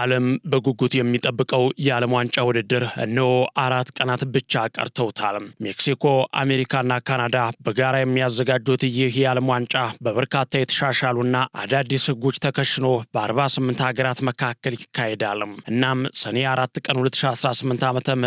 ዓለም በጉጉት የሚጠብቀው የዓለም ዋንጫ ውድድር እነሆ 4 ቀናት ብቻ ቀርተውታል። ሜክሲኮ፣ አሜሪካና ካናዳ በጋራ የሚያዘጋጁት ይህ የዓለም ዋንጫ በበርካታ የተሻሻሉና አዳዲስ ሕጎች ተከሽኖ በ48 ሀገራት መካከል ይካሄዳል። እናም ሰኔ 4 ቀን 2018 ዓ.ም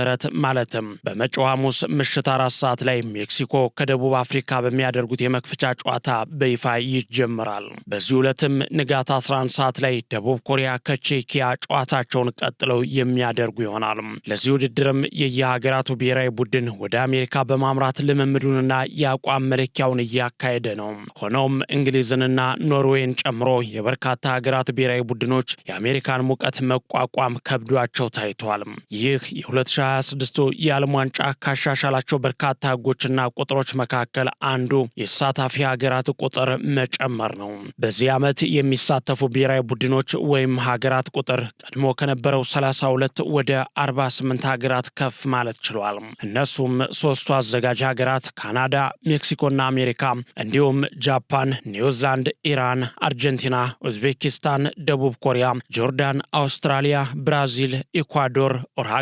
ማለትም በመጪው ሐሙስ ምሽት 4 ሰዓት ላይ ሜክሲኮ ከደቡብ አፍሪካ በሚያደርጉት የመክፈቻ ጨዋታ በይፋ ይጀምራል። በዚህ ዕለትም ንጋት 11 ሰዓት ላይ ደቡብ ኮሪያ ከቼኪያ ጨዋታቸውን ቀጥለው የሚያደርጉ ይሆናል። ለዚህ ውድድርም የየሀገራቱ ብሔራዊ ቡድን ወደ አሜሪካ በማምራት ልምምዱንና የአቋም መለኪያውን እያካሄደ ነው። ሆኖም እንግሊዝንና ኖርዌይን ጨምሮ የበርካታ ሀገራት ብሔራዊ ቡድኖች የአሜሪካን ሙቀት መቋቋም ከብዷቸው ታይቷል። ይህ የ2026 የዓለም ዋንጫ ካሻሻላቸው በርካታ ህጎችና ቁጥሮች መካከል አንዱ የተሳታፊ ሀገራት ቁጥር መጨመር ነው። በዚህ ዓመት የሚሳተፉ ብሔራዊ ቡድኖች ወይም ሀገራት ቁጥር ቀድሞ ከነበረው 32 ወደ 48 ሀገራት ከፍ ማለት ችሏል። እነሱም ሶስቱ አዘጋጅ ሀገራት ካናዳ፣ ሜክሲኮና አሜሪካ እንዲሁም ጃፓን፣ ኒውዚላንድ፣ ኢራን፣ አርጀንቲና፣ ኡዝቤኪስታን፣ ደቡብ ኮሪያ፣ ጆርዳን፣ አውስትራሊያ፣ ብራዚል፣ ኢኳዶር፣ ኡሩጓይ፣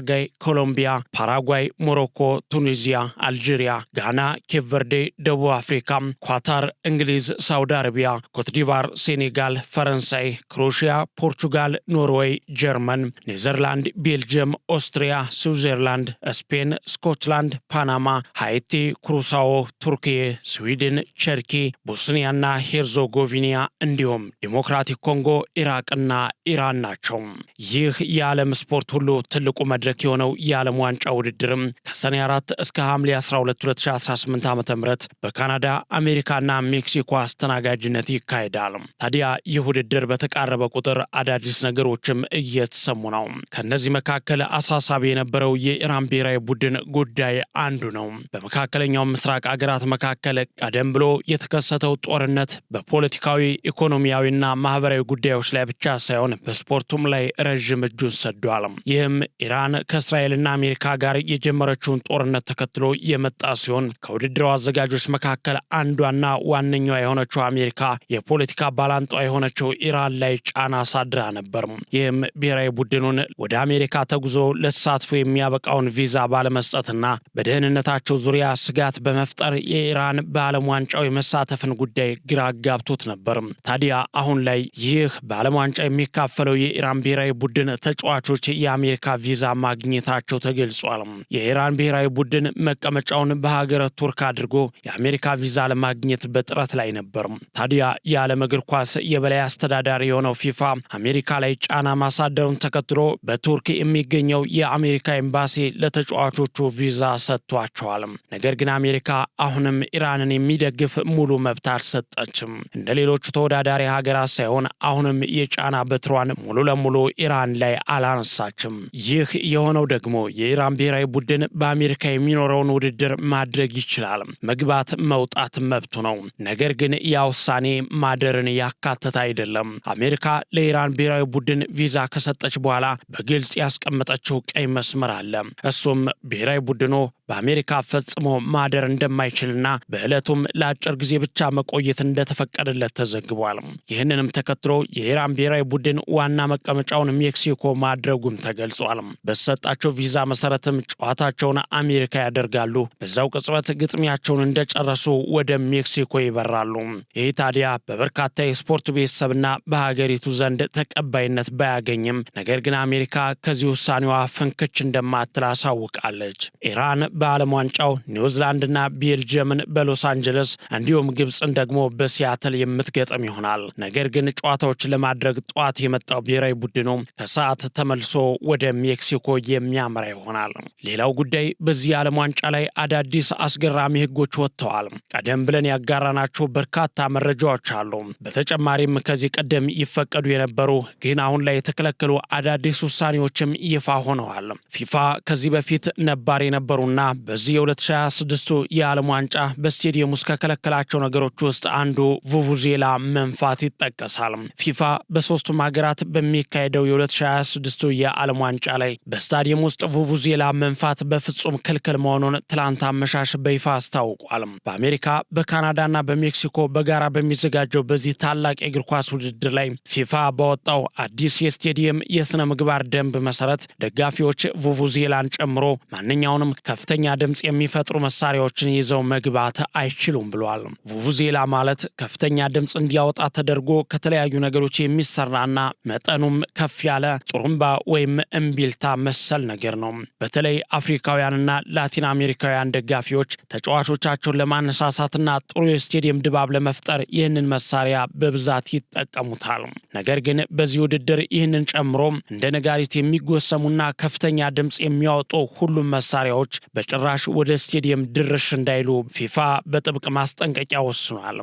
ኮሎምቢያ፣ ፓራጓይ፣ ሞሮኮ፣ ቱኒዚያ፣ አልጄሪያ፣ ጋና፣ ኬፕ ቨርዴ፣ ደቡብ አፍሪካ፣ ኳታር፣ እንግሊዝ፣ ሳውዲ አረቢያ፣ ኮትዲቫር፣ ሴኔጋል፣ ፈረንሳይ፣ ክሮኤሽያ፣ ፖርቹጋል፣ ኖርዌይ፣ ጀርመን፣ ኔዘርላንድ፣ ቤልጅየም፣ ኦስትሪያ፣ ስዊዘርላንድ፣ ስፔን፣ ስኮትላንድ፣ ፓናማ፣ ሃይቲ፣ ኩሩሳዎ፣ ቱርኪዬ፣ ስዊድን፣ ቸርኪ፣ ቦስኒያና ሄርዞጎቪና እንዲሁም ዲሞክራቲክ ኮንጎ፣ ኢራቅና ኢራን ናቸው። ይህ የዓለም ስፖርት ሁሉ ትልቁ መድረክ የሆነው የዓለም ዋንጫ ውድድርም ከሰኔ 4 እስከ ሐምሌ 12 2018 ዓ.ም በካናዳ፣ አሜሪካና ሜክሲኮ አስተናጋጅነት ይካሄዳል። ታዲያ ይህ ውድድር በተቃረበ ቁጥር አዳዲስ ነገሮችም እየተሰሙ ነው። ከነዚህ መካከል አሳሳቢ የነበረው የኢራን ብሔራዊ ቡድን ጉዳይ አንዱ ነው። በመካከለኛው ምስራቅ አገራት መካከል ቀደም ብሎ የተከሰተው ጦርነት በፖለቲካዊ ኢኮኖሚያዊና ማህበራዊ ጉዳዮች ላይ ብቻ ሳይሆን በስፖርቱም ላይ ረዥም እጁን ሰዷል። ይህም ኢራን ከእስራኤልና አሜሪካ ጋር የጀመረችውን ጦርነት ተከትሎ የመጣ ሲሆን ከውድድሩ አዘጋጆች መካከል አንዷና ዋነኛዋ የሆነችው አሜሪካ የፖለቲካ ባላንጧ የሆነችው ኢራን ላይ ጫና አሳድራ ነበር። ይህም ብሔራዊ ቡድኑን ወደ አሜሪካ ተጉዞ ለተሳትፎ የሚያበቃውን ቪዛ ባለመስጠትና በደህንነታቸው ዙሪያ ስጋት በመፍጠር የኢራን በዓለም ዋንጫው የመሳተፍን ጉዳይ ግራ አጋብቶት ነበር። ታዲያ አሁን ላይ ይህ በዓለም ዋንጫ የሚካፈለው የኢራን ብሔራዊ ቡድን ተጫዋቾች የአሜሪካ ቪዛ ማግኘታቸው ተገልጿል። የኢራን ብሔራዊ ቡድን መቀመጫውን በሀገረ ቱርክ አድርጎ የአሜሪካ ቪዛ ለማግኘት በጥረት ላይ ነበር። ታዲያ የዓለም እግር ኳስ የበላይ አስተዳዳሪ የሆነው ፊፋ አሜሪካ ላይ ጫና ማሳደሩን ተከትሎ በቱርክ የሚገኘው የአሜሪካ ኤምባሲ ለተጫዋቾቹ ቪዛ ሰጥቷቸዋል። ነገር ግን አሜሪካ አሁንም ኢራንን የሚደግፍ ሙሉ መብት አልሰጠችም። እንደ ሌሎቹ ተወዳዳሪ ሀገራት ሳይሆን አሁንም የጫና በትሯን ሙሉ ለሙሉ ኢራን ላይ አላነሳችም። ይህ የሆነው ደግሞ የኢራን ብሔራዊ ቡድን በአሜሪካ የሚኖረውን ውድድር ማድረግ ይችላል። መግባት መውጣት መብቱ ነው። ነገር ግን ያ ውሳኔ ማደርን ያካተተ አይደለም። አሜሪካ ለኢራን ብሔራዊ ቡድን ቪዛ ከሰጠች በኋላ በግልጽ ያስቀመጠችው ቀይ መስመር አለ። እሱም ብሔራዊ ቡድኑ በአሜሪካ ፈጽሞ ማደር እንደማይችልና በዕለቱም ለአጭር ጊዜ ብቻ መቆየት እንደተፈቀደለት ተዘግቧል። ይህንንም ተከትሎ የኢራን ብሔራዊ ቡድን ዋና መቀመጫውን ሜክሲኮ ማድረጉም ተገልጿል። በተሰጣቸው ቪዛ መሰረትም ጨዋታቸውን አሜሪካ ያደርጋሉ። በዛው ቅጽበት ግጥሚያቸውን እንደጨረሱ ወደ ሜክሲኮ ይበራሉ። ይህ ታዲያ በበርካታ የስፖርት ቤተሰብና በሀገሪቱ ዘንድ ተቀባይነት ባያገኝም ነገር ግን አሜሪካ ከዚህ ውሳኔዋ ፍንክች እንደማትል አሳውቃለች። ኢራን በዓለም ዋንጫው ኒውዚላንድና ቤልጅየምን በሎስ አንጀለስ እንዲሁም ግብፅን ደግሞ በሲያትል የምትገጥም ይሆናል። ነገር ግን ጨዋታዎችን ለማድረግ ጠዋት የመጣው ብሔራዊ ቡድኑ ከሰዓት ተመልሶ ወደ ሜክሲኮ የሚያመራ ይሆናል። ሌላው ጉዳይ በዚህ የዓለም ዋንጫ ላይ አዳዲስ አስገራሚ ህጎች ወጥተዋል። ቀደም ብለን ያጋራናቸው በርካታ መረጃዎች አሉ። በተጨማሪም ከዚህ ቀደም ይፈቀዱ የነበሩ ግን አሁን ላይ የተከለከሉ አዳዲስ ውሳኔዎችም ይፋ ሆነዋል። ፊፋ ከዚህ በፊት ነባር የነበሩና በዚህ የ2026 የዓለም ዋንጫ በስቴዲየም ውስጥ ከከለከላቸው ነገሮች ውስጥ አንዱ ቡቡዜላ መንፋት ይጠቀሳል። ፊፋ በሶስቱም ሀገራት በሚካሄደው የ2026 የዓለም ዋንጫ ላይ በስታዲየም ውስጥ ቡቡዜላ መንፋት በፍጹም ክልክል መሆኑን ትላንት አመሻሽ በይፋ አስታውቋል። በአሜሪካ፣ በካናዳና በሜክሲኮ በጋራ በሚዘጋጀው በዚህ ታላቅ የእግር ኳስ ውድድር ላይ ፊፋ ባወጣው አዲስ የስቴዲየም የስነ ምግባር ደንብ መሰረት ደጋፊዎች ቡቡዜላን ጨምሮ ማንኛውንም ከፍተኛ ድምጽ የሚፈጥሩ መሳሪያዎችን ይዘው መግባት አይችሉም ብሏል። ቡቡዜላ ማለት ከፍተኛ ድምጽ እንዲያወጣ ተደርጎ ከተለያዩ ነገሮች የሚሰራና መጠኑም ከፍ ያለ ጥሩምባ ወይም እምቢልታ መሰል ነገር ነው። በተለይ አፍሪካውያንና ላቲን አሜሪካውያን ደጋፊዎች ተጫዋቾቻቸውን ለማነሳሳትና ጥሩ የስቴዲየም ድባብ ለመፍጠር ይህንን መሳሪያ በብዛት ይጠቀሙታል። ነገር ግን በዚህ ውድድር ይህንን ጨምሮ እንደ ነጋሪት የሚጎሰሙና ከፍተኛ ድምጽ የሚያወጡ ሁሉም መሳሪያዎች በጭራሽ ወደ ስቴዲየም ድርሽ እንዳይሉ ፊፋ በጥብቅ ማስጠንቀቂያ ወስኗል።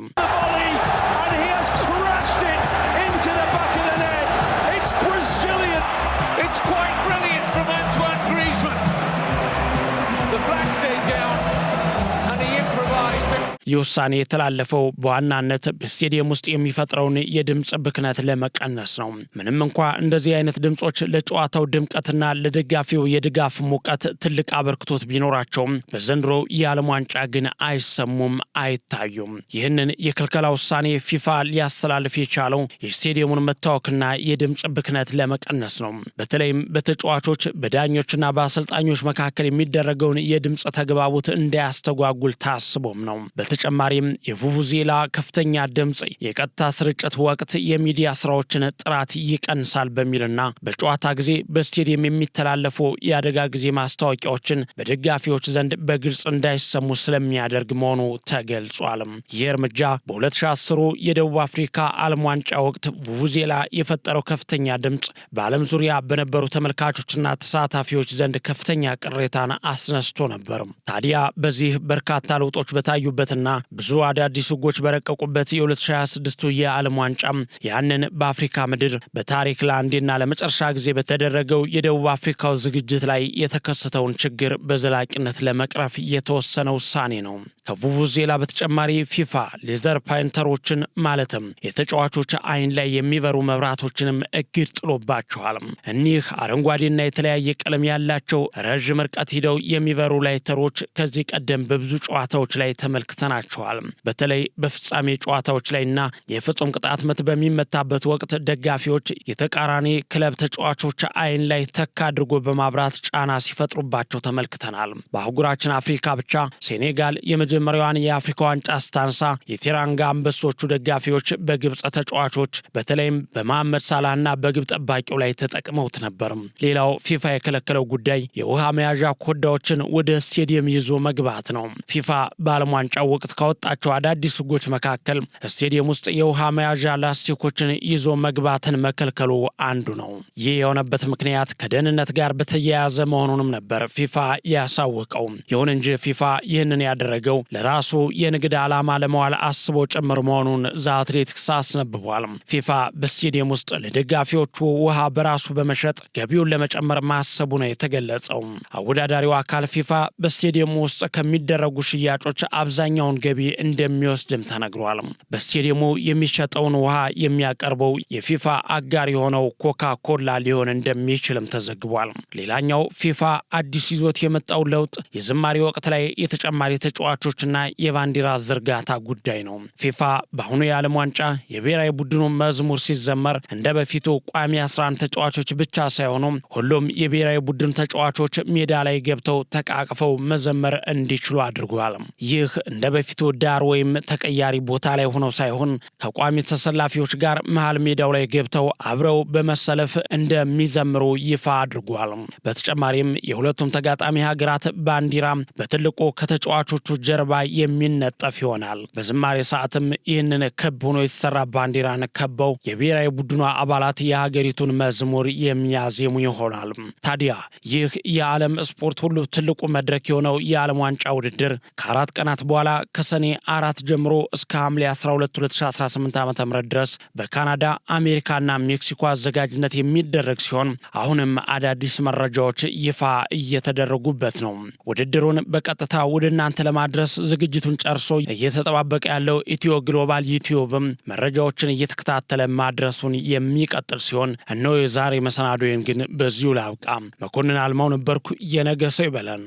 ይህ ውሳኔ የተላለፈው በዋናነት በስቴዲየም ውስጥ የሚፈጥረውን የድምጽ ብክነት ለመቀነስ ነው። ምንም እንኳ እንደዚህ አይነት ድምጾች ለጨዋታው ድምቀትና ለደጋፊው የድጋፍ ሙቀት ትልቅ አበርክቶት ቢኖራቸውም በዘንድሮ የዓለም ዋንጫ ግን አይሰሙም፣ አይታዩም። ይህንን የክልከላ ውሳኔ ፊፋ ሊያስተላልፍ የቻለው የስቴዲየሙን መታወክና የድምጽ ብክነት ለመቀነስ ነው። በተለይም በተጫዋቾች በዳኞችና በአሰልጣኞች መካከል የሚደረገውን የድምጽ ተግባቦት እንዳያስተጓጉል ታስቦም ነው። በተጨማሪም የቡቡዜላ ከፍተኛ ድምጽ የቀጥታ ስርጭት ወቅት የሚዲያ ስራዎችን ጥራት ይቀንሳል በሚልና በጨዋታ ጊዜ በስቴዲየም የሚተላለፉ የአደጋ ጊዜ ማስታወቂያዎችን በደጋፊዎች ዘንድ በግልጽ እንዳይሰሙ ስለሚያደርግ መሆኑ ተገልጿል። ይህ እርምጃ በ2010 የደቡብ አፍሪካ ዓለም ዋንጫ ወቅት ቡቡዜላ የፈጠረው ከፍተኛ ድምጽ በዓለም ዙሪያ በነበሩ ተመልካቾችና ተሳታፊዎች ዘንድ ከፍተኛ ቅሬታን አስነስቶ ነበር። ታዲያ በዚህ በርካታ ለውጦች በታዩበትና ብዙ አዳዲስ ህጎች በረቀቁበት የ2026 የዓለም ዋንጫ ያንን በአፍሪካ ምድር በታሪክ ለአንዴና ለመጨረሻ ጊዜ በተደረገው የደቡብ አፍሪካው ዝግጅት ላይ የተከሰተውን ችግር በዘላቂነት ለመቅረፍ የተወሰነ ውሳኔ ነው። ከቡቡዜላ በተጨማሪ ፊፋ ሌዘር ፓይንተሮችን ማለትም የተጫዋቾች አይን ላይ የሚበሩ መብራቶችንም እግድ ጥሎባቸዋል። እኒህ አረንጓዴና የተለያየ ቀለም ያላቸው ረዥም ርቀት ሂደው የሚበሩ ላይተሮች ከዚህ ቀደም በብዙ ጨዋታዎች ላይ ተመልክተናቸዋል። በተለይ በፍጻሜ ጨዋታዎች ላይና የፍጹም ቅጣት ምት በሚመታበት ወቅት ደጋፊዎች የተቃራኒ ክለብ ተጫዋቾች አይን ላይ ተካ አድርጎ በማብራት ጫና ሲፈጥሩባቸው ተመልክተናል። በአህጉራችን አፍሪካ ብቻ ሴኔጋል የመጀመሪያዋን የአፍሪካ ዋንጫ ስታንሳ የቴራንጋ አንበሶቹ ደጋፊዎች በግብጽ ተጫዋቾች በተለይም በመሐመድ ሳላህና በግብ ጠባቂው ላይ ተጠቅመውት ነበር። ሌላው ፊፋ የከለከለው ጉዳይ የውሃ መያዣ ኮዳዎችን ወደ ስቴዲየም ይዞ መግባት ነው። ፊፋ በዓለም ዋንጫው ወቅት ካወጣቸው አዳዲስ ህጎች መካከል ስቴዲየም ውስጥ የውሃ መያዣ ላስቲኮችን ይዞ መግባትን መከልከሉ አንዱ ነው። ይህ የሆነበት ምክንያት ከደህንነት ጋር በተያያዘ መሆኑንም ነበር ፊፋ ያሳወቀው። ይሁን እንጂ ፊፋ ይህንን ያደረገው ለራሱ የንግድ ዓላማ ለመዋል አስቦ ጭምር መሆኑን ዘ አትሌቲክስ አስነብቧል። ፊፋ በስቴዲየም ውስጥ ለደጋፊዎቹ ውሃ በራሱ በመሸጥ ገቢውን ለመጨመር ማሰቡ ነው የተገለጸው። አወዳዳሪው አካል ፊፋ በስቴዲየሙ ውስጥ ከሚደረጉ ሽያጮች አብዛኛውን ገቢ እንደሚወስድም ተነግሯል። በስቴዲየሙ የሚሸጠውን ውሃ የሚያቀርበው የፊፋ አጋር የሆነው ኮካ ኮላ ሊሆን እንደሚችልም ተዘግቧል። ሌላኛው ፊፋ አዲስ ይዞት የመጣው ለውጥ የዝማሬ ወቅት ላይ የተጨማሪ ተጫዋቾችና የባንዲራ ዝርጋታ ጉዳይ ነው። ፊፋ በአሁኑ የዓለም ዋንጫ የብሔራዊ ቡድኑ መዝሙር ሲዘመር እንደ በፊቱ ቋሚ 11 ተጫዋቾች ብቻ ሳይሆኑ ሁሉም የብሔራዊ ቡድን ተጫዋቾች ሜዳ ላይ ገብተው ተቃቅፈው መዘመር እንዲችሉ አድርጓል። ይህ እንደ በፊቱ ዳር ወይም ተቀያሪ ቦታ ላይ ሆነው ሳይሆን ከቋሚ ተሰላፊዎች ጋር መሃል ሜዳው ላይ ገብተው አብረው በመሰለፍ እንደሚዘምሩ ይፋ አድርጓል። በተጨማሪም የሁለቱም ተጋጣሚ ሀገራት ባንዲራ በትልቁ ከተጫዋቾቹ ጀርባ የሚነጠፍ ይሆናል። በዝማሬ ሰዓትም ይህንን ክብ ሆኖ የተሰራ ባንዲራን ከበው የብሔራዊ ቡድኑ አባላት የሀገሪቱን መዝሙር የሚያዜሙ ይሆናል። ታዲያ ይህ የዓለም ስፖርት ሁሉ ትልቁ መድረክ የሆነው የዓለም ዋንጫ ውድድር ከ4 ቀናት በኋላ ከሰኔ 4 ጀምሮ እስከ ሐምሌ 12 2018 ዓ.ም ድረስ በካናዳ አሜሪካና ሜክሲኮ አዘጋጅነት የሚደረግ ሲሆን አሁንም አዳዲስ መረጃዎች ይፋ እየተደረጉበት ነው። ውድድሩን በቀጥታ ወደ እናንተ ለማድረስ ዝግጅቱን ጨርሶ እየተጠባበቀ ያለው ኢትዮ ግሎባል ዩቲዩብም መረጃዎችን እየተከታተለ ማድረሱን የሚቀጥል ሲሆን እነሆ የዛሬ መሰናዶዬን ግን በዚሁ ላብቃ። መኮንን አልማው ነበርኩ። የነገ ሰው ይበለን።